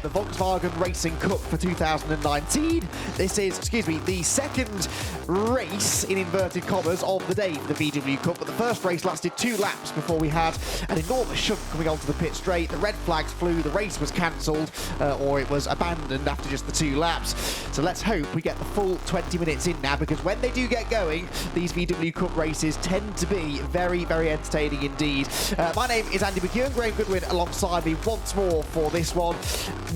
The Volkswagen Racing Cup for 2019. This is, the second race, in inverted commas, of the day for the VW Cup, but the first race lasted 2 laps before we had an enormous shunt coming onto the pit straight. The red flags flew, the race was cancelled, or it was abandoned after just the 2 laps. So let's hope we get the full 20 minutes in now, because when they do get going, these VW Cup races tend to be very, very entertaining indeed. My name is Andy McEwen, Graham Goodwin alongside me once more for this one.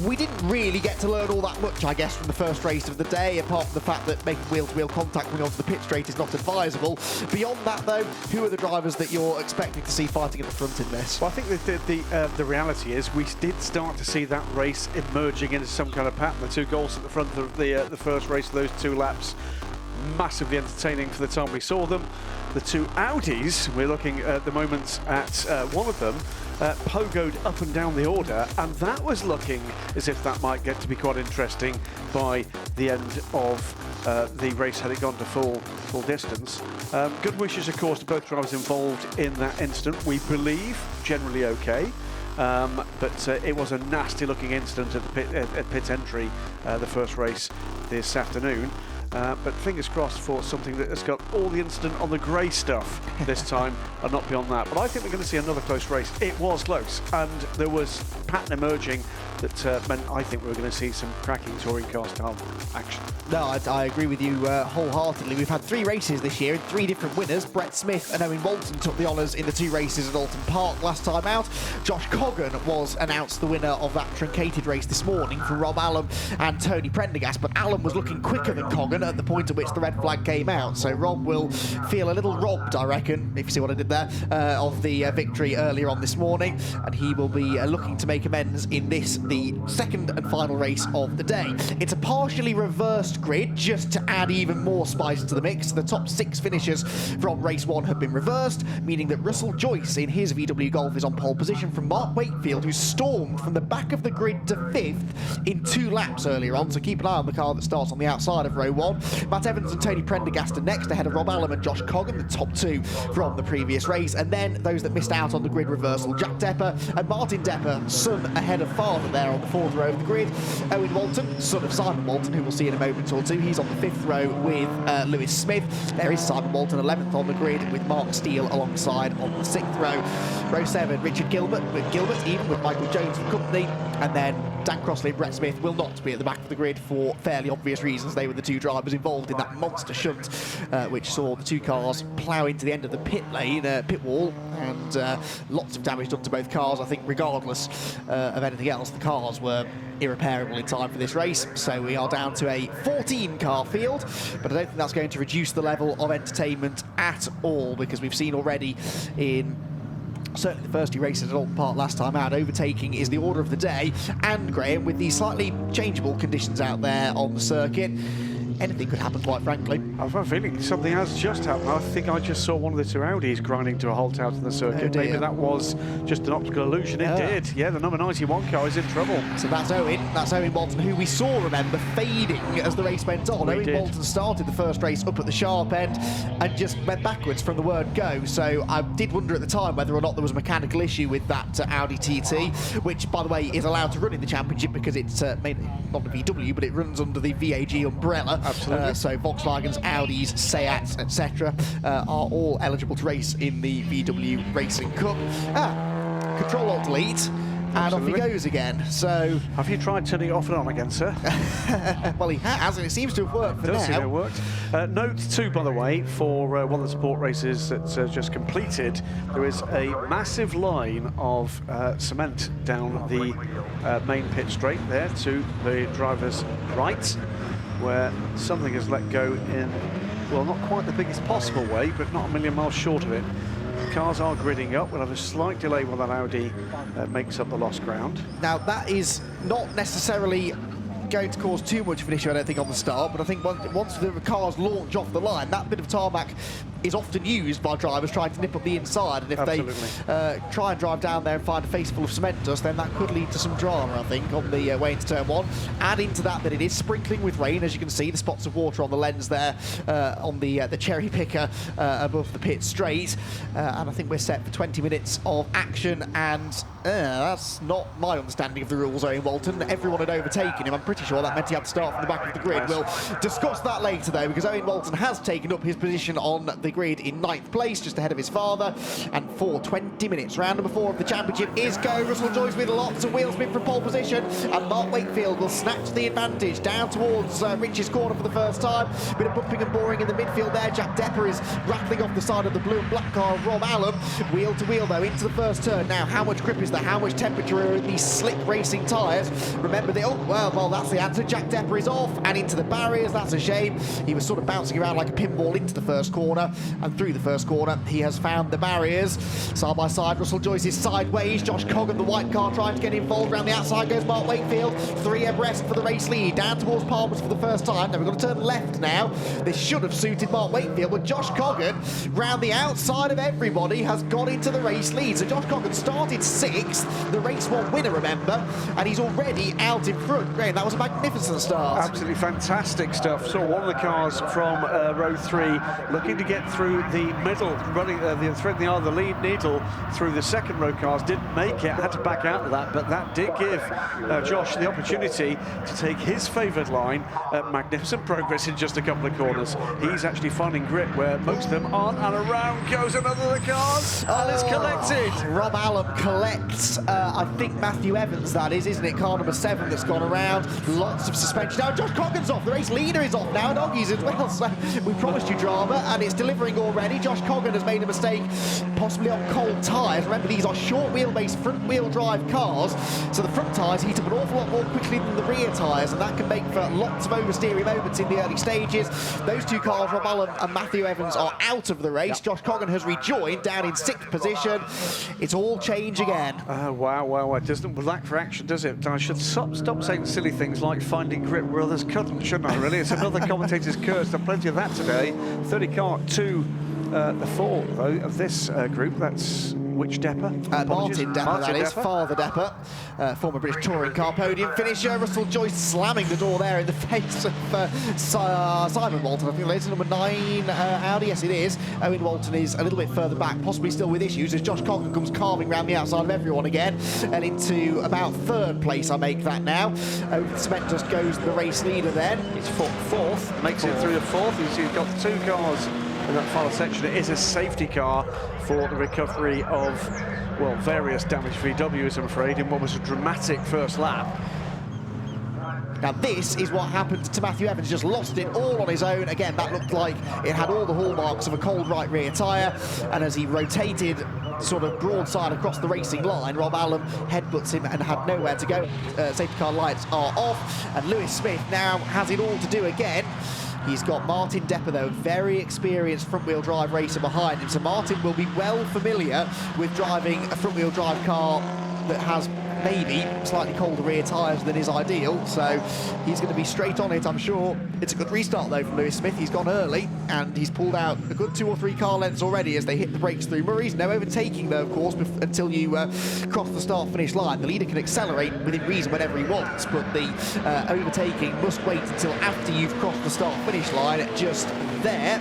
We didn't really get to learn all that much, I guess, from the first race of the day, apart from the fact that making wheel-to-wheel contact coming onto the pit straight is not advisable. Beyond that, though, who are the drivers that you're expecting to see fighting at the front in this? Well, I think the reality is we did start to see that race emerging into some kind of pattern. The 2 goals at the front of the first race of those 2 laps, massively entertaining for the time we saw them. The 2 Audis, we're looking at the moment at one of them, pogoed up and down the order, and that was looking as if that might get to be quite interesting by the end of the race had it gone to full distance. Good wishes, of course, to both drivers involved in that incident. We believe generally okay. But it was a nasty looking incident at pit entry, the first race this afternoon. But fingers crossed for something that has got all the incident on the grey stuff this time and not beyond that. But I think we're going to see another close race. It was close, and there was pattern emerging that meant I think we were going to see some cracking touring car style action. No, I agree with you wholeheartedly. We've had 3 races this year and 3 different winners. Brett Smith and Owen Walton took the honours in the 2 races at Alton Park last time out. Josh Coggan was announced the winner of that truncated race this morning for Rob Allam and Tony Prendergast, but Allam was looking quicker than Coggan at the point at which the red flag came out, so Rob will feel a little robbed, I reckon, if you see what I did there, of the victory earlier on this morning, and he will be looking to make amends in this, the second and final race of the day. It's a partially reversed grid, just to add even more spice to the mix. The top 6 finishers from race 1 have been reversed, meaning that Russell Joyce in his VW Golf is on pole position from Mark Wakefield, who stormed from the back of the grid to 5th in 2 laps earlier on, so keep an eye on the car that starts on the outside of row 1. Matt Evans and Tony Prendergast are next, ahead of Rob Allam and Josh Coggan, the top 2 from the previous race. And then those that missed out on the grid reversal, Jack Depper and Martin Depper, son ahead of father there on the 4th row of the grid. Owen Walton, son of Simon Walton, who we'll see in a moment or two, he's on the 5th row with Lewis Smith. There is Simon Walton, 11th on the grid, with Mark Steele alongside on the 6th row. Row 7, Richard Gilbert, even with Michael Jones for company. And then Dan Crossley and Brett Smith will not be at the back of the grid for fairly obvious reasons. They were the 2 drivers involved in that monster shunt, which saw the 2 cars plough into the end of the pit lane, pit wall, and lots of damage done to both cars. I think regardless of anything else, the cars were irreparable in time for this race. So we are down to a 14-car field, but I don't think that's going to reduce the level of entertainment at all, because we've seen already in certainly the first 2 races at Alton Park last time out, overtaking is the order of the day. And Graham, with these slightly changeable conditions out there on the circuit, anything could happen, quite frankly. I've a feeling something has just happened. I think I just saw one of the 2 Audis grinding to a halt out in the circuit. Oh, maybe that was just an optical illusion. It did. Yeah, the number 91 car is in trouble. So that's Owen Walton, who we saw, remember, fading as the race went on. Owen Walton started the first race up at the sharp end and just went backwards from the word go. So I did wonder at the time whether or not there was a mechanical issue with that Audi TT, which, by the way, is allowed to run in the championship because it's mainly not a VW, but it runs under the VAG umbrella. Absolutely. So Volkswagens, Audis, Seats, etc. Are all eligible to race in the VW Racing Cup. Control-Alt-Delete, and off he goes again. So, have you tried turning it off and on again, sir? Well, he has, and it seems to have worked for now. Does seem to have worked. Note too, by the way, for one of the support races that's just completed, there is a massive line of cement down the main pit straight there to the driver's right, where something is let go in, well, not quite the biggest possible way, but not a million miles short of it. Cars are gridding up. We'll have a slight delay while that Audi makes up the lost ground. Now, that is not necessarily going to cause too much of an issue, I don't think, on the start, but I think once the cars launch off the line, that bit of tarmac is often used by drivers trying to nip up the inside, and if they try and drive down there and find a face full of cement dust, then that could lead to some drama, I think, on the way into turn one. Add into that it is sprinkling with rain, as you can see, the spots of water on the lens there, on the cherry picker above the pit straight, and I think we're set for 20 minutes of action, and that's not my understanding of the rules, Owen Walton. Everyone had overtaken him. I'm pretty sure that meant he had to start from the back of the grid. We'll discuss that later, though, because Owen Walton has taken up his position on the grid in 9th place, just ahead of his father, and for 20 minutes. Round number 4 of the championship is go. Russell Joyce with lots of wheel spin from pole position, and Mark Wakefield will snatch the advantage down towards Rich's corner for the first time. Bit of bumping and boring in the midfield there. Jack Depper is rattling off the side of the blue and black car of Rob Allen. Wheel to wheel, though, into the first turn. Now, how much grip is there? How much temperature are in these slick racing tyres? Remember the... Oh, well, that's the answer. Jack Depper is off and into the barriers. That's a shame. He was sort of bouncing around like a pinball into the first corner, and through the first corner, he has found the barriers. Side by side, Russell Joyce is sideways. Josh Coggan, the white car, trying to get involved. Around the outside goes Mark Wakefield. 3 abreast for the race lead. Down towards Palmer's for the first time. Now we've got to turn left now. This should have suited Mark Wakefield, but Josh Coggan, round the outside of everybody, has got into the race lead. So Josh Coggan started 6th, the race 1 winner, remember, and he's already out in front. Graham, that was a magnificent start. Absolutely fantastic stuff. Saw one of the cars from row 3 looking to get through the middle, running threading the other lead needle through the second row cars. Didn't make it, had to back out of that, but that did give Josh the opportunity to take his favoured line. Magnificent progress in just a couple of corners. He's actually finding grip where most of them aren't, and around goes another of the cars, and it's collected. Rob Allen collects, I think Matthew Evans, that is, isn't it? Car number 7 that's gone around. Lots of suspension. Now Josh Coggan's off. The race leader is off now. Doggies as well. So we promised you drama, and it's delivering already. Josh Coggan has made a mistake, possibly on cold tyres. Remember, these are short wheelbase front wheel drive cars, so the front tyres heat up an awful lot more quickly than the rear tyres, and that can make for lots of oversteering moments in the early stages. Those 2 cars, Rob Allen and Matthew Evans, are out of the race. Josh Coggan has rejoined, down in 6th position. It's all change again. Wow. It doesn't lack for action, does it? I should stop saying silly things like finding grip where others couldn't, shouldn't I, really? It's another commentator's curse. There's plenty of that today. 30 car to the 4, though, of this group. That's which Depper? Martin Depper, that is. Father Depper, former British touring car podium finisher. Russell Joyce slamming the door there in the face of Simon Walton. I think it's number 9 Audi. Yes, it is. Owen Walton is a little bit further back, possibly still with issues, as Josh Coggan comes carving round the outside of everyone again, and into about 3rd place, I make that now. Over the cement dust goes the race leader then. He's 4th, makes it through the 4th. He's got 2 cars in that final section. It is a safety car for the recovery of, well, various damaged VWs, I'm afraid, in what was a dramatic first lap. Now this is what happened to Matthew Evans, just lost it all on his own. Again, that looked like it had all the hallmarks of a cold right rear tyre, and as he rotated sort of broadside across the racing line, Rob Allen headbutts him and had nowhere to go. Safety car lights are off, and Lewis Smith now has it all to do again. He's got Martin Depper, though, very experienced front-wheel drive racer behind him. So Martin will be well familiar with driving a front-wheel drive car that has maybe slightly colder rear tyres than is ideal, so he's going to be straight on it, I'm sure. It's a good restart, though, from Lewis Smith. He's gone early, and he's pulled out a good 2 or 3 car lengths already as they hit the brakes through Murray's. No overtaking, though, of course, until you cross the start-finish line. The leader can accelerate within reason whenever he wants, but the overtaking must wait until after you've crossed the start-finish line, just there.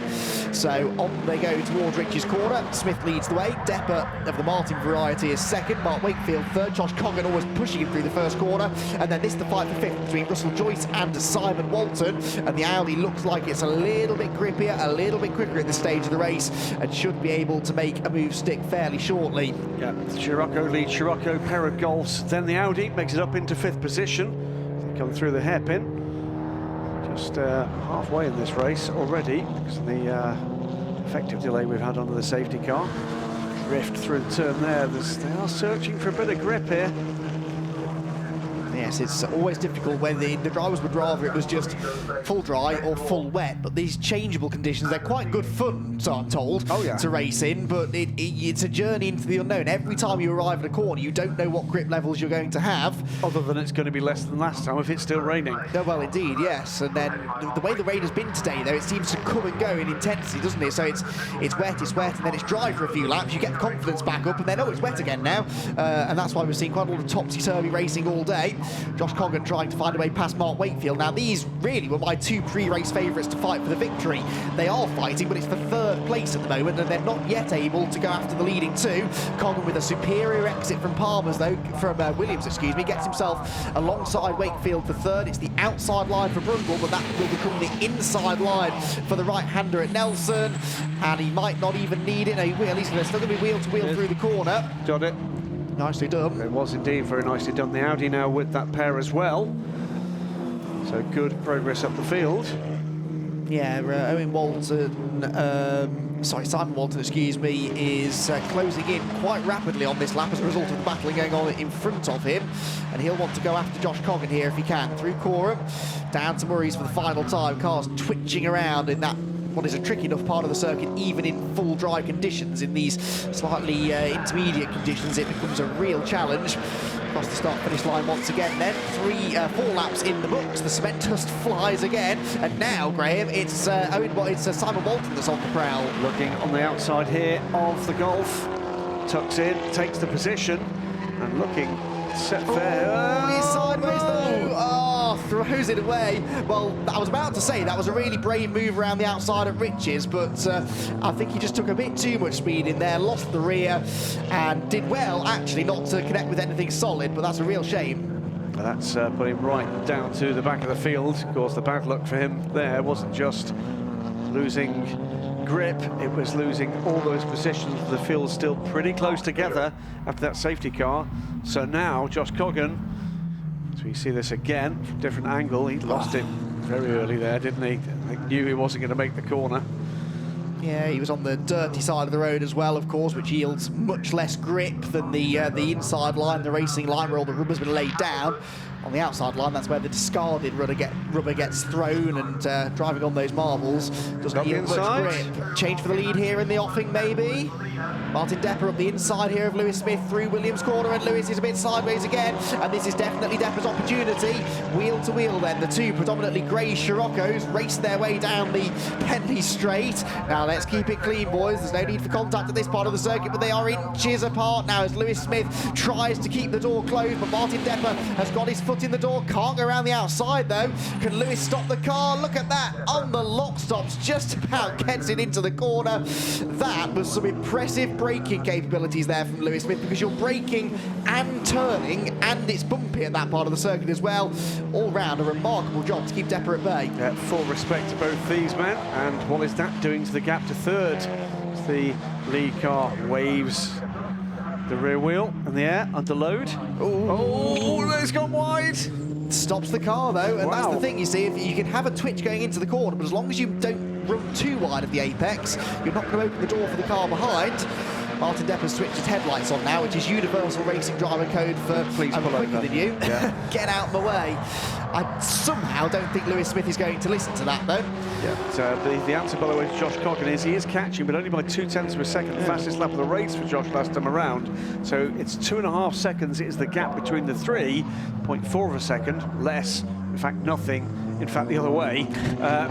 So on they go towards Rich's corner. Smith leads the way. Depper of the Martin variety is 2nd. Mark Wakefield 3rd. Josh Coggan always pushing him through the first corner. And then this the fight for 5th between Russell Joyce and Simon Walton. And the Audi looks like it's a little bit grippier, a little bit quicker at this stage of the race, and should be able to make a move stick fairly shortly. Yeah, Scirocco leads Scirocco, pair of Golfs. Then the Audi makes it up into 5th position. They come through the hairpin. Just halfway in this race already because of the effective delay we've had under the safety car. Drift through the turn there. They are searching for a bit of grip here. Yes, it's always difficult when the drivers would rather it was just full dry or full wet, but these changeable conditions, they're quite good fun, so I'm told, to race in, but it's a journey into the unknown. Every time you arrive at a corner, you don't know what grip levels you're going to have. Other than it's going to be less than last time if it's still raining. Oh, well, indeed, yes. And then the way the rain has been today, though, it seems to come and go in intensity, doesn't it? So it's wet, and then it's dry for a few laps. You get the confidence back up, and then, oh, it's wet again now. And that's why we've seen quite a lot of topsy-turvy racing all day. Josh Coggan trying to find a way past Mark Wakefield. Now, these really were my two pre-race favourites to fight for the victory. They are fighting, but it's for third place at the moment, and they're not yet able to go after the leading two. Coggan with a superior exit from Williams, gets himself alongside Wakefield for third. It's the outside line for Brundle, but that will become the inside line for the right-hander at Nelson, and he might not even need it. No, he will. He's still going to be wheel-to-wheel through the corner. Got it. Nicely done. It was indeed very nicely done. The Audi now with that pair as well. So good progress up the field. Yeah, Simon Walton, is closing in quite rapidly on this lap as a result of the battling going on in front of him, and he'll want to go after Josh Coggan here if he can. Through Coram, down to Murray's for the final time. Cars twitching around in that what is a tricky enough part of the circuit, even in full dry conditions. In these slightly intermediate conditions, it becomes a real challenge. Across the start-finish line once again then. 4 laps in the books. The cement dust flies again. And now, Graham, it's Simon Walton that's on the prowl. Looking on the outside here of the Golf. Tucks in, takes the position, and looking set fair. He's sideways though. Oh, throws it away. Well, I was about to say that was a really brave move around the outside of Riches, but I think he just took a bit too much speed in there, lost the rear, and did well, actually, not to connect with anything solid, but that's a real shame. That's put him right down to the back of the field. Of course, the bad luck for him there wasn't just losing grip, it was losing all those positions. The field's still pretty close together after that safety car. So now Josh Coggan, so we see this again from a different angle. He lost it very early there, didn't he? I knew he wasn't going to make the corner. Yeah, he was on the dirty side of the road as well, of course, which yields much less grip than the inside line, the racing line, where all the rubber's been laid down. On the outside line, that's where the discarded rubber gets thrown, and driving on those marbles doesn't yield much grip. Change for the lead here in the offing, maybe. Martin Depper up the inside here of Lewis Smith through Williams' corner, and Lewis is a bit sideways again, and this is definitely Depper's opportunity. Wheel to wheel then, the two predominantly grey Scirocco's race their way down the Penley straight. Now let's keep it clean, boys. There's no need for contact at this part of the circuit, but they are inches apart now as Lewis Smith tries to keep the door closed, but Martin Depper has got his foot in the door, can't go around the outside though. Can Lewis stop the car? Look at that, on the lock stops, just about gets it into the corner. That was some impressive braking capabilities there from Lewis Smith, because you're braking and turning, and it's bumpy at that part of the circuit as well. All round a remarkable job to keep Depper at bay. Yeah, full respect to both these men, and what is that doing to the gap to third? As the lead car waves the rear wheel in the air under load. Oh, it's gone wide. Stops the car though, and that's the thing, you see, if you can have a twitch going into the corner, but as long as you don't run too wide of the apex, you're not going to open the door for the car behind. Martin Depper's switched his headlights on now, which is universal racing driver code for please pull quicker over than you. Yeah. Get out of my way. I somehow don't think Lewis Smith is going to listen to that though. Yeah, the answer, by the way, to Josh Coggan is he is catching, but only by 0.2 of a second. The fastest lap of the race for Josh last time around. So it's 2.5 seconds is the gap between the three. 0.4 of a second less. In fact, nothing. In fact, the other way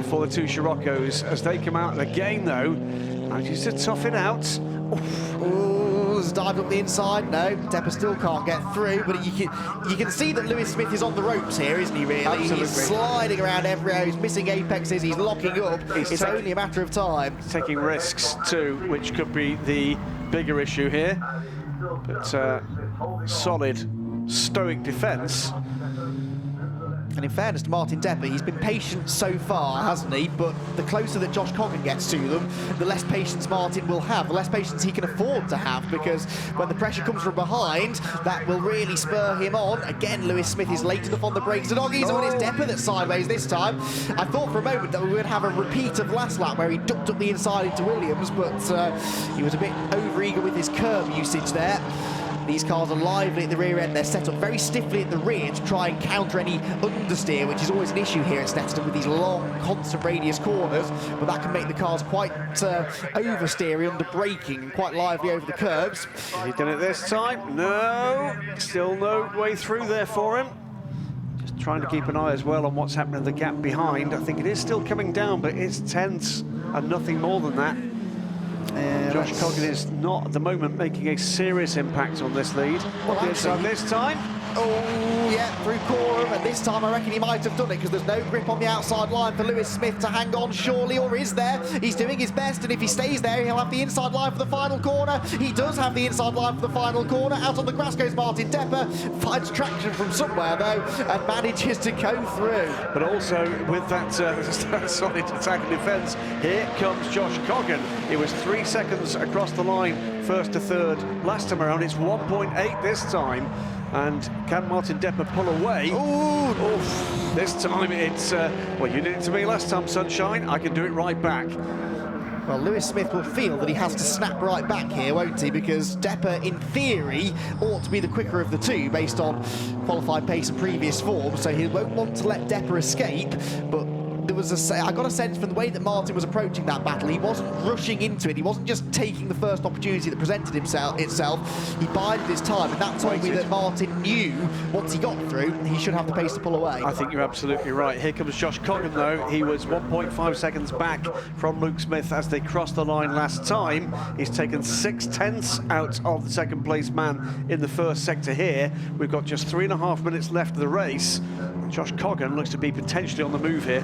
for the two Scirocco's as they come out again, though. Manages to tough it out. Oh, has dived up the inside. No, Depper still can't get through, but you can see that Lewis Smith is on the ropes here, isn't he, really? Absolutely. He's sliding around everywhere, he's missing apexes, he's locking up. It's only a matter of time. Taking risks, too, which could be the bigger issue here. But solid, stoic defence. And in fairness to Martin Depper, he's been patient so far, hasn't he? But the closer that Josh Coggan gets to them, the less patience Martin will have, the less patience he can afford to have, because when the pressure comes from behind, that will really spur him on. Again, Lewis Smith is late enough on the brakes. And it's Depper that's sideways this time. I thought for a moment that we would have a repeat of last lap where he ducked up the inside into Williams, but he was a bit over-eager with his curb usage there. These cars are lively at the rear end. They're set up very stiffly at the rear to try and counter any understeer, which is always an issue here at Snetterton with these long, constant radius corners, but that can make the cars quite oversteery under braking and quite lively over the curbs. Has he done it this time? No, still no way through there for him. Just trying to keep an eye as well on what's happening in the gap behind. I think it is still coming down, but it's tense and nothing more than that. Josh Coggan is not at the moment making a serious impact on this lead. Well, actually, this time. Oh, yeah, through Coram, and this time I reckon he might have done it because there's no grip on the outside line for Lewis Smith to hang on, surely, or is there? He's doing his best, and if he stays there, he'll have the inside line for the final corner. He does have the inside line for the final corner. Out on the grass goes Martin Depper, finds traction from somewhere, though, and manages to go through. But also, with that solid attack and defence, here comes Josh Coggan. It was 3 seconds across the line, first to third. Last time around, it's 1.8 this time. And can Martin Depper pull away? Ooh, this time it's, well, you did it to me last time, sunshine. I can do it right back. Well, Lewis Smith will feel that he has to snap right back here, won't he? Because Depper, in theory, ought to be the quicker of the two based on qualified pace and previous form. So he won't want to let Depper escape, but there was I got a sense from the way that Martin was approaching that battle, he wasn't rushing into it. He wasn't just taking the first opportunity that presented itself. He bided his time, and that told me that Martin knew once he got through, he should have the pace to pull away. I think you're absolutely right. Here comes Josh Coggan, though. He was 1.5 seconds back from Luke Smith as they crossed the line last time. He's taken 6/10 out of the second place man in the first sector here. We've got just 3.5 minutes left of the race. Josh Coggan looks to be potentially on the move here.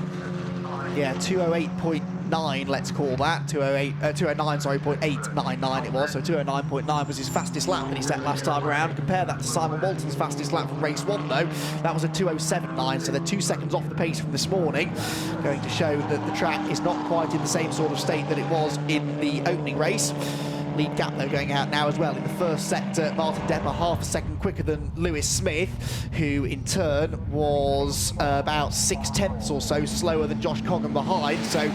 Yeah, 208.9, let's call that. 209, sorry, 0.899 it was. So 209.9 was his fastest lap that he set last time around. Compare that to Simon Walton's fastest lap from race 1, though. That was a 207.9, so they're 2 seconds off the pace from this morning. Going to show that the track is not quite in the same sort of state that it was in the opening race. Lead gap, though, going out now as well. In the first sector, Martin Depper half a second quicker than Lewis Smith, who in turn was about 6/10 or so slower than Josh Coggan behind. So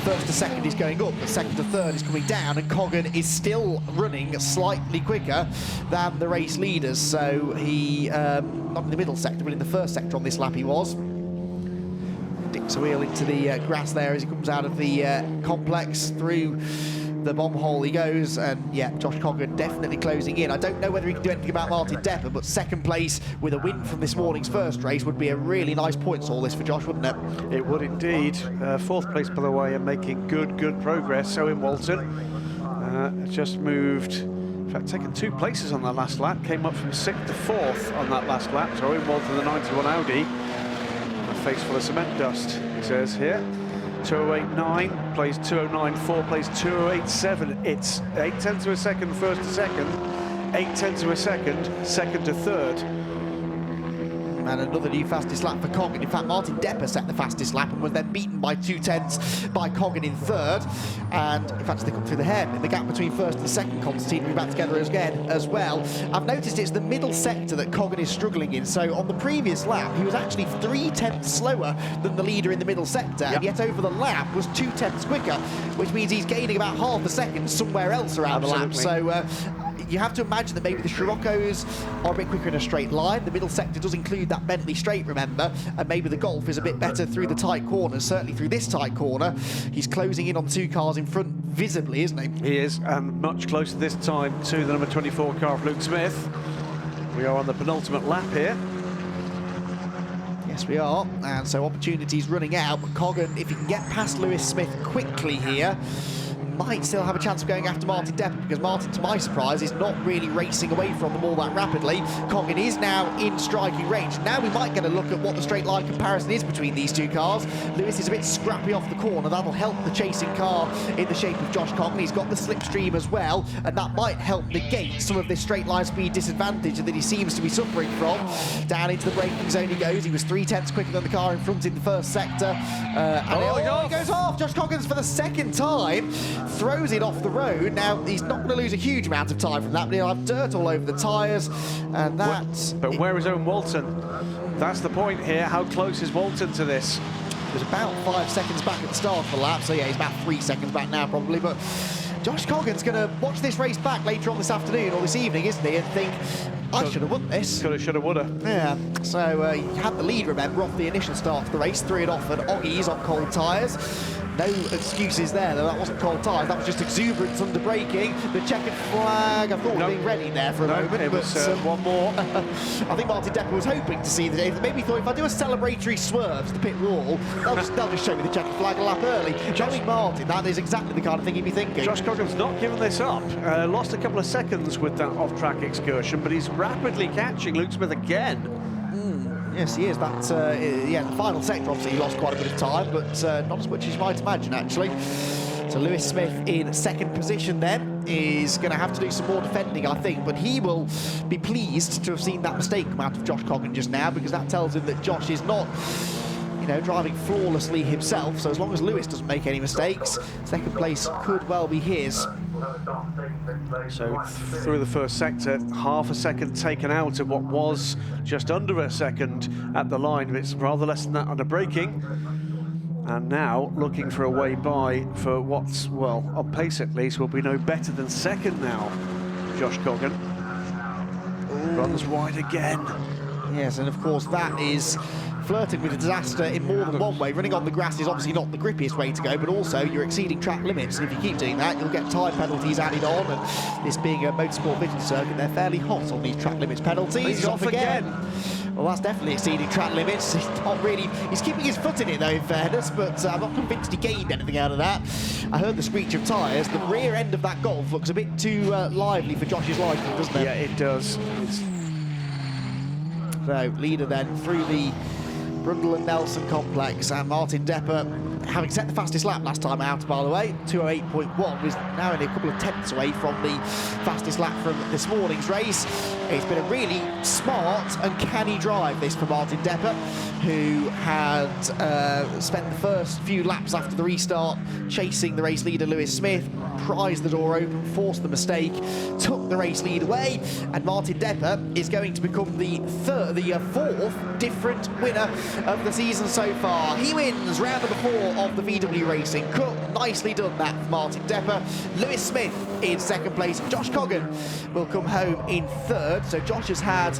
first to second is going up, but second to third is coming down, and Coggan is still running slightly quicker than the race leaders. So he, not in the middle sector, but in the first sector on this lap he was. Dips a wheel into the grass there as he comes out of the complex. Through the bomb hole he goes, and yeah, Josh Coggan definitely closing in. I don't know whether he can do anything about Martin Depper, but second place with a win from this morning's first race would be a really nice points haul this for Josh, wouldn't it? It would indeed. Fourth place, by the way, and making good progress. So in Walton, just moved, in fact, taken 2 places on that last lap, came up from 6th to 4th on that last lap. So in Walton, the 91 Audi, a face full of cement dust, he says here. 208.9, plays 209.4, plays 208.7. It's 0.8 of a second first to second, 0.8 of a second, second to third. And another new fastest lap for Coggan. In fact, Martin Depper set the fastest lap and was then beaten by 2/10 by Coggan in third. And in fact, they come through the hairpin. The gap between first and second Constantine will be back together again as well. I've noticed it's the middle sector that Coggan is struggling in. So on the previous lap, he was actually 3/10 slower than the leader in the middle sector, and yet over the lap was 2/10 quicker, which means he's gaining about half a second somewhere else around the lap. So you have to imagine that maybe the Scirocco's are a bit quicker in a straight line. The middle sector does include that Bentley straight, remember, and maybe the Golf is a bit better through the tight corners, certainly through this tight corner. He's closing in on 2 cars in front visibly, isn't he? He is, and much closer this time to the number 24 car of Luke Smith. We are on the penultimate lap here. Yes, we are, and so opportunities running out, but Coggan, if he can get past Lewis Smith quickly here, might still have a chance of going after Martin Depper, because Martin, to my surprise, is not really racing away from them all that rapidly. Coggan is now in striking range. Now we might get a look at what the straight line comparison is between these 2 cars. Lewis is a bit scrappy off the corner. That'll help the chasing car in the shape of Josh Coggan. He's got the slipstream as well, and that might help negate some of this straight line speed disadvantage that he seems to be suffering from. Down into the braking zone he goes. He was 3/10 quicker than the car in front in the first sector. He goes off. Josh Coggan's for the second time throws it off the road. Now, he's not going to lose a huge amount of time from that, but he'll have dirt all over the tyres, and that... But where is Owen Walton? That's the point here. How close is Walton to this? He was about 5 seconds back at the start of the lap, so yeah, he's about 3 seconds back now probably, but Josh Coggan's going to watch this race back later on this afternoon or this evening, isn't he, and think, I should have won this. Coulda, shoulda, woulda. Yeah, so he had the lead, remember, off the initial start of the race, threw it off at Oggies on cold tyres. No excuses there, though. That wasn't cold tyres. That was just exuberance under braking. The checkered flag, I thought, was being ready there for a moment. It was one more. I think Martin Depper was hoping to see the day. Maybe he thought, if I do a celebratory swerve to the pit wall, they'll just show me the checkered flag a lap early. Knowing Martin, that is exactly the kind of thing he'd be thinking. Josh Coggan's not given this up. Lost a couple of seconds with that off-track excursion, but he's rapidly catching Luke Smith again. Yes, he is. Yeah, the final sector, obviously, he lost quite a bit of time, but not as much as you might imagine, actually. So Lewis Smith in second position then is going to have to do some more defending, I think, but he will be pleased to have seen that mistake come out of Josh Coggan just now, because that tells him that Josh is not, you know, driving flawlessly himself. So as long as Lewis doesn't make any mistakes, second place could well be his. So through the first sector, half a second taken out of what was just under a second at the line. It's rather less than that under braking. And now looking for a way by for what's, well, on pace at least, will be no better than second now. Josh Coggan runs wide again. Yes, and of course that is flirting with a disaster in more than one way. Running on the grass is obviously not the grippiest way to go, but also you're exceeding track limits, and if you keep doing that, you'll get time penalties added on, and this being a motorsport vision circuit, they're fairly hot on these track limits penalties. He's off again. Well, that's definitely exceeding track limits. He's not really, he's keeping his foot in it though, in fairness, but I'm not convinced he gained anything out of that. I heard the screech of tyres. The rear end of that Golf looks a bit too lively for Josh's liking, doesn't it? Yeah, it does. So, leader then through the Brundle and Nelson complex, and Martin Depper, having set the fastest lap last time out, by the way, 208.1, is now only a couple of tenths away from the fastest lap from this morning's race. It's been a really smart and canny drive, this, for Martin Depper, who had spent the first few laps after the restart chasing the race leader Lewis Smith, prized the door open, forced the mistake, took the race lead away, and Martin Depper is going to become the fourth different winner of the season so far. He wins round number 4 of the VW Racing Cup. Nicely done that for Martin Depper. Lewis Smith in second place. Josh Coggan will come home in third. So Josh has had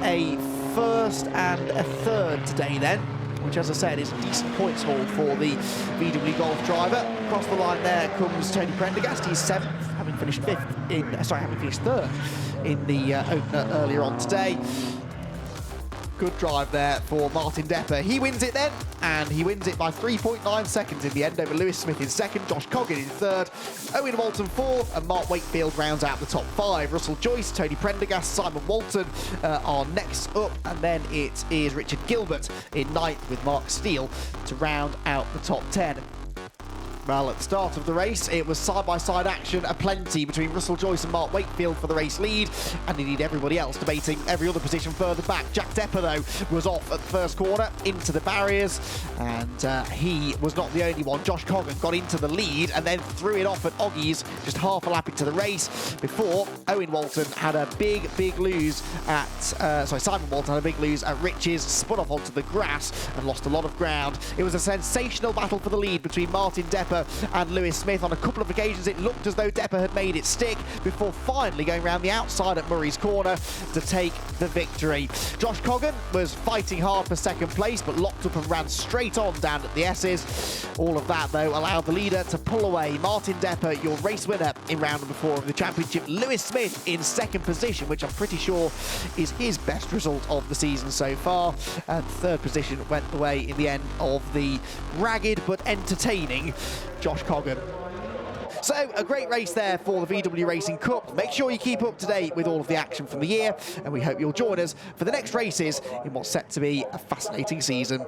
a first and a third today then, which, as I said, is a decent points haul for the VW Golf driver. Across the line there comes Tony Prendergast. He's 7th, having finished having finished 3rd in the opener earlier on today. Good drive there for Martin Depper. He wins it then, and he wins it by 3.9 seconds in the end over Lewis Smith in second, Josh Coggan in third, Owen Walton fourth, and Mark Wakefield rounds out the top 5. Russell Joyce, Tony Prendergast, Simon Walton are next up, and then it is Richard Gilbert in ninth with Mark Steele to round out the top 10. Well, at the start of the race, it was side-by-side action aplenty between Russell Joyce and Mark Wakefield for the race lead, and indeed everybody else debating every other position further back. Jack Depper, though, was off at the first corner into the barriers, and he was not the only one. Josh Coggan got into the lead and then threw it off at Oggies just half a lap into the race before Owen Walton had a big lose at... Simon Walton had a big lose at Riches, spun off onto the grass and lost a lot of ground. It was a sensational battle for the lead between Martin Depper and Lewis Smith. On a couple of occasions it looked as though Depper had made it stick before finally going around the outside at Murray's corner to take the victory. Josh Coggan was fighting hard for second place but locked up and ran straight on down at the S's. All of that though allowed the leader to pull away. Martin Depper, your race winner in round number 4 of the championship. Lewis Smith in second position, which I'm pretty sure is his best result of the season so far, and third position went the way in the end of the ragged but entertaining Josh Coggan. So, a great race there for the VW Racing Cup. Make sure you keep up to date with all of the action from the year, and we hope you'll join us for the next races in what's set to be a fascinating season.